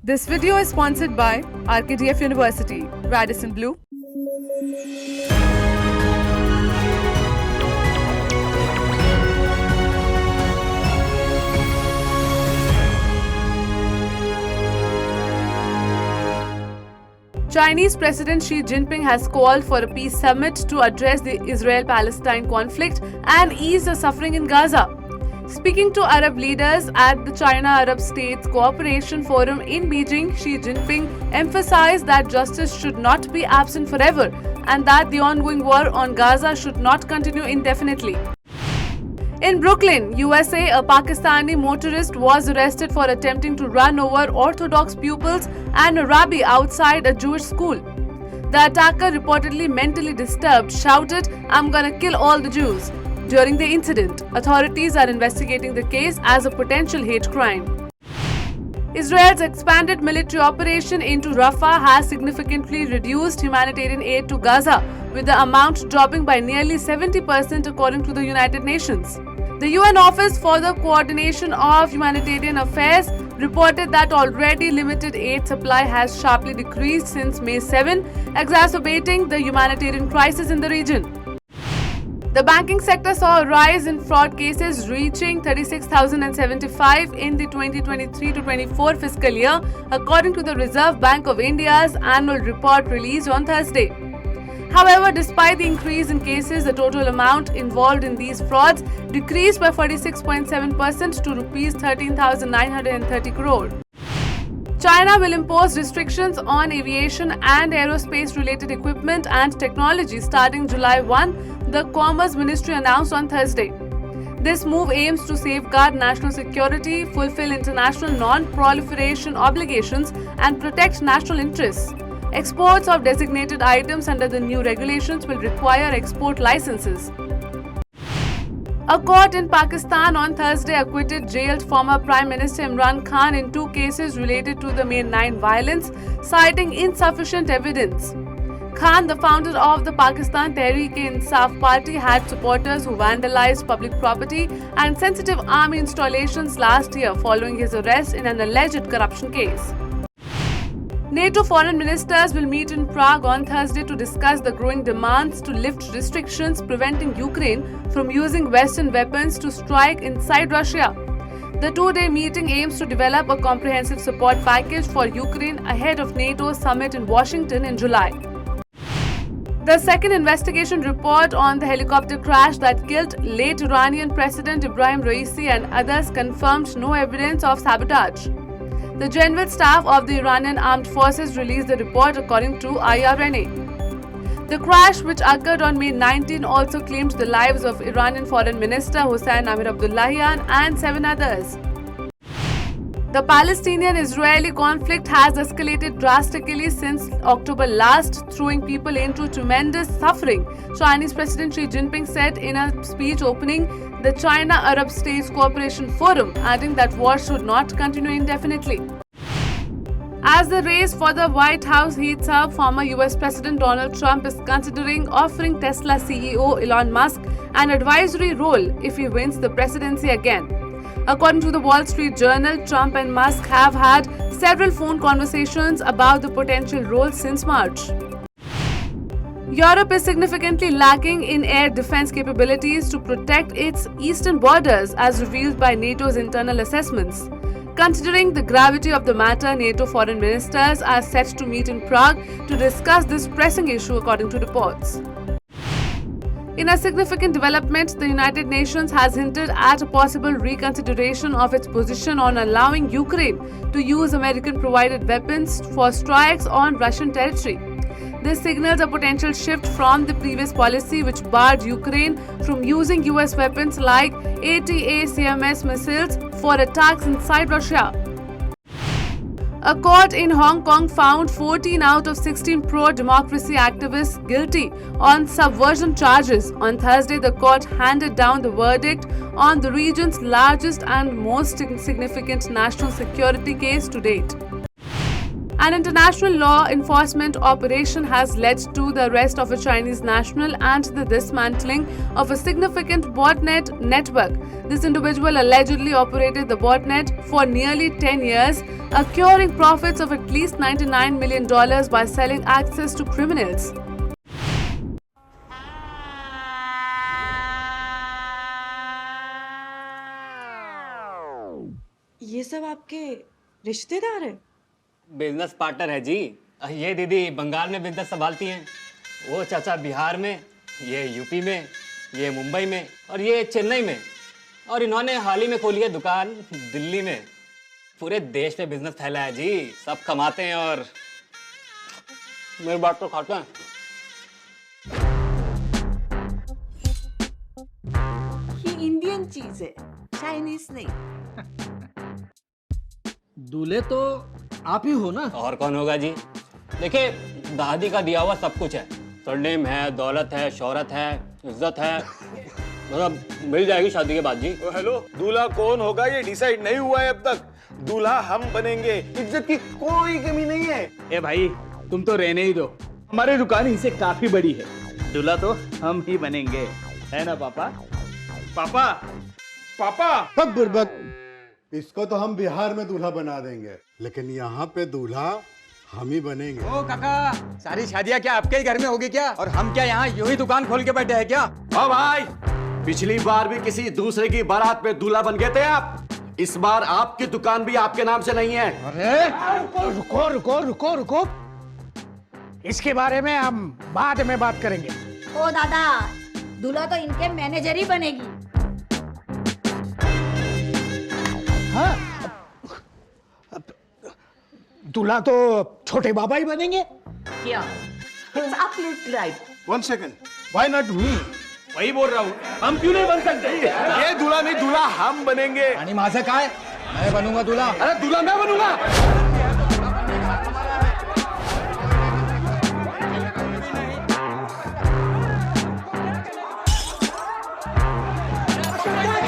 This video is sponsored by RKTF University, Radisson Blue. Chinese President Xi Jinping has called for a peace summit to address the Israel-Palestine conflict and ease the suffering in Gaza. Speaking to Arab leaders at the China-Arab States Cooperation Forum in Beijing, Xi Jinping emphasized that justice should not be absent forever and that the ongoing war on Gaza should not continue indefinitely. In Brooklyn, USA, a Pakistani motorist was arrested for attempting to run over Orthodox pupils and a rabbi outside a Jewish school. The attacker, reportedly mentally disturbed, shouted, "I'm gonna kill all the Jews." During the incident, authorities are investigating the case as a potential hate crime. Israel's expanded military operation into Rafah has significantly reduced humanitarian aid to Gaza, with the amount dropping by nearly 70% according to the United Nations. The UN Office for the Coordination of Humanitarian Affairs reported that already limited aid supply has sharply decreased since May 7, exacerbating the humanitarian crisis in the region. The banking sector saw a rise in fraud cases reaching 36,075 in the 2023-24 fiscal year, according to the Reserve Bank of India's annual report released on Thursday. However, despite the increase in cases, the total amount involved in these frauds decreased by 46.7% to Rs 13,930 crore. China will impose restrictions on aviation and aerospace-related equipment and technology starting July 1, the Commerce Ministry announced on Thursday. This move aims to safeguard national security, fulfill international non-proliferation obligations, and protect national interests. Exports of designated items under the new regulations will require export licenses. A court in Pakistan on Thursday acquitted jailed former Prime Minister Imran Khan in 2 cases related to the May 9 violence, citing insufficient evidence. Khan, the founder of the Pakistan Tehreek-e-Insaf Party, had supporters who vandalized public property and sensitive army installations last year following his arrest in an alleged corruption case. NATO foreign ministers will meet in Prague on Thursday to discuss the growing demands to lift restrictions preventing Ukraine from using Western weapons to strike inside Russia. The 2-day meeting aims to develop a comprehensive support package for Ukraine ahead of NATO's summit in Washington in July. The second investigation report on the helicopter crash that killed late Iranian President Ibrahim Raisi and others confirmed no evidence of sabotage. The General Staff of the Iranian Armed Forces released the report according to IRNA. The crash, which occurred on May 19, also claimed the lives of Iranian Foreign Minister Hossein Amir-Abdollahian and 7 others. The Palestinian-Israeli conflict has escalated drastically since October last, throwing people into tremendous suffering, Chinese President Xi Jinping said in a speech opening the China-Arab States Cooperation Forum, adding that war should not continue indefinitely. As the race for the White House heats up, former US President Donald Trump is considering offering Tesla CEO Elon Musk an advisory role if he wins the presidency again. According to the Wall Street Journal, Trump and Musk have had several phone conversations about the potential role since March. Europe is significantly lacking in air defense capabilities to protect its eastern borders, as revealed by NATO's internal assessments. Considering the gravity of the matter, NATO foreign ministers are set to meet in Prague to discuss this pressing issue, according to reports. In a significant development, the United Nations has hinted at a possible reconsideration of its position on allowing Ukraine to use American-provided weapons for strikes on Russian territory. This signals a potential shift from the previous policy, which barred Ukraine from using US weapons like ATACMS missiles for attacks inside Russia. A court in Hong Kong found 14 out of 16 pro-democracy activists guilty on subversion charges. On Thursday, the court handed down the verdict on the region's largest and most significant national security case to date. An international law enforcement operation has led to the arrest of a Chinese national and the dismantling of a significant botnet network. This individual allegedly operated the botnet for nearly 10 years, accruing profits of at least $99 million by selling access to criminals. ये सब आपके रिश्तेदार हैं? Business partner है जी। ये दीदी बंगाल में business संभालती हैं, वो चाचा बिहार में, ये यूपी में, ये मुंबई में और ये चेन्नई में, और इन्होंने हाल ही में खोली है दुकान दिल्ली में। पूरे देश में बिजनेस फैला है जी, सब कमाते हैं और मेरी बात तो खाते हैं। ये इंडियन चीज है, चाइनीज नहीं। दूल्हे तो आप ही हो ना? और कौन होगा जी? देखिए, दादी का दिया हुआ सब कुछ है, सरनेम है, दौलत है, शोहरत है, इज्जत है, मतलब मिल जाएगी शादी के बाद जी। हेलो, दूल्हा कौन होगा ये डिसाइड नहीं हुआ है अब तक। दूल्हा हम बनेंगे, इज्जत की कोई कमी नहीं है। ए भाई, तुम तो रहने ही दो, हमारी दुकान इनसे काफी बड़ी है। दूल्हा तो हम ही बनेंगे, है ना पापा? पापा, पापा। सब बुर्बक, इसको तो हम बिहार में दूल्हा बना देंगे, लेकिन यहाँ पे दूल्हा हम ही बनेंगे। ओ काका, सारी शादियाँ क्या आपके ही घर में होगी क्या? और हम क्या यहाँ यूं ही दुकान खोल के बैठे हैं क्या? ओ भाई, पिछली बार भी किसी दूसरे की बारात में दूल्हा बन गए थे आप। इस बार आपकी दुकान भी आपके नाम से नहीं है। अरे रुको रुको रुको रुको, इसके बारे में हम बाद में बात करेंगे। ओ दादा, दूल्हा तो इनके मैनेजर ही बनेगी। हाँ, दूल्हा तो छोटे बाबा ही बनेंगे। क्या? It's absolutely right. One second, why not me? वही बोल रहा हूँ, हम क्यों नहीं बन सकते? ये दूल्हा नहीं, दूल्हा हम बनेंगे। आणि माझं काय? मैं बनूंगा दूल्हा। अरे दूल्हा मैं बनूंगा।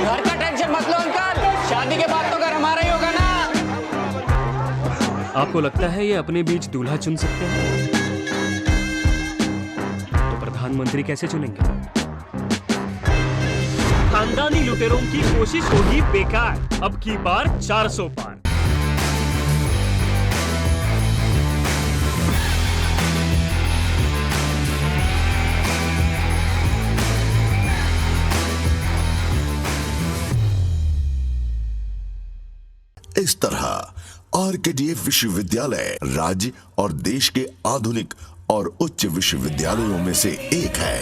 घर का टेंशन मत लो अंकल, शादी के बाद तो घर हमारा ही होगा ना। आपको लगता है ये अपने बीच दूल्हा चुन सकते हैं? तो प्रधानमंत्री कैसे चुनेंगे? खानदानी लुटेरों की कोशिश होगी बेकार, अब की बार 400 पार। इस तरह आरकेडीएफ विश्वविद्यालय राज्य और देश के आधुनिक और उच्च विश्वविद्यालयों में से एक है।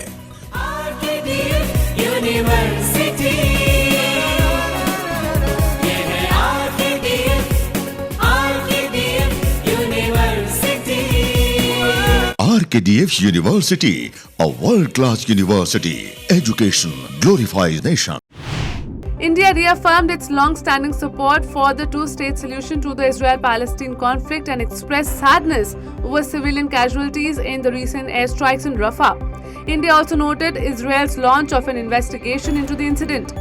RKDF university, a world-class university. Education glorifies nation. India reaffirmed its long-standing support for the two-state solution to the Israel-Palestine conflict and expressed sadness over civilian casualties in the recent airstrikes in Rafah. India also noted Israel's launch of an investigation into the incident.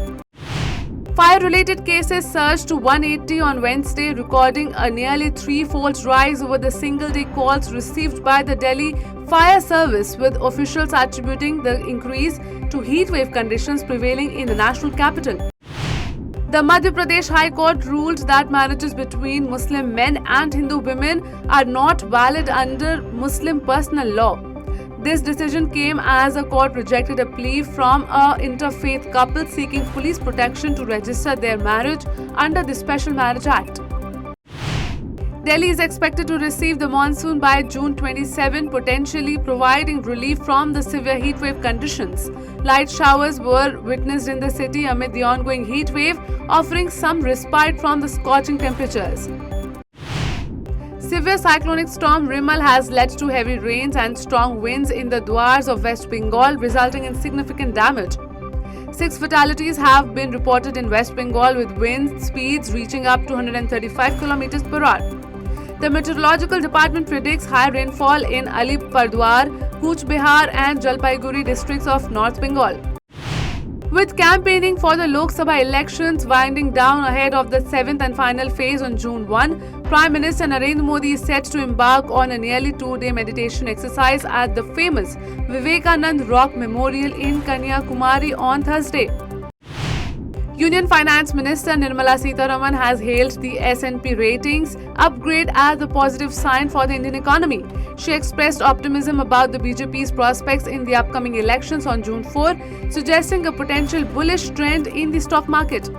Fire-related cases surged to 180 on Wednesday, recording a nearly threefold rise over the single-day calls received by the Delhi Fire Service, with officials attributing the increase to heatwave conditions prevailing in the national capital. The Madhya Pradesh High Court ruled that marriages between Muslim men and Hindu women are not valid under Muslim personal law. This decision came as the court rejected a plea from an interfaith couple seeking police protection to register their marriage under the Special Marriage Act. Delhi is expected to receive the monsoon by June 27, potentially providing relief from the severe heatwave conditions. Light showers were witnessed in the city amid the ongoing heat wave, offering some respite from the scorching temperatures. Severe cyclonic storm Rimal has led to heavy rains and strong winds in the Dwars of West Bengal, resulting in significant damage. 6 fatalities have been reported in West Bengal, with wind speeds reaching up to 135 km per hour. The Meteorological Department predicts high rainfall in Alipurduar, Cooch Behar and Jalpaiguri districts of North Bengal. With campaigning for the Lok Sabha elections winding down ahead of the 7th and final phase on June 1, Prime Minister Narendra Modi is set to embark on a nearly 2-day meditation exercise at the famous Vivekanand Rock Memorial in Kanyakumari on Thursday. Union Finance Minister Nirmala Sitharaman has hailed the S&P ratings upgrade as a positive sign for the Indian economy. She expressed optimism about the BJP's prospects in the upcoming elections on June 4, suggesting a potential bullish trend in the stock market.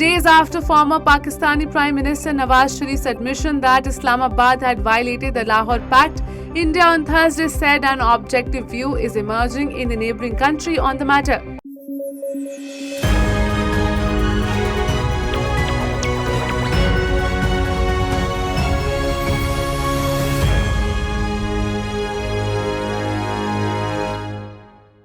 Days after former Pakistani Prime Minister Nawaz Sharif's admission that Islamabad had violated the Lahore Pact, India on Thursday said an objective view is emerging in the neighbouring country on the matter.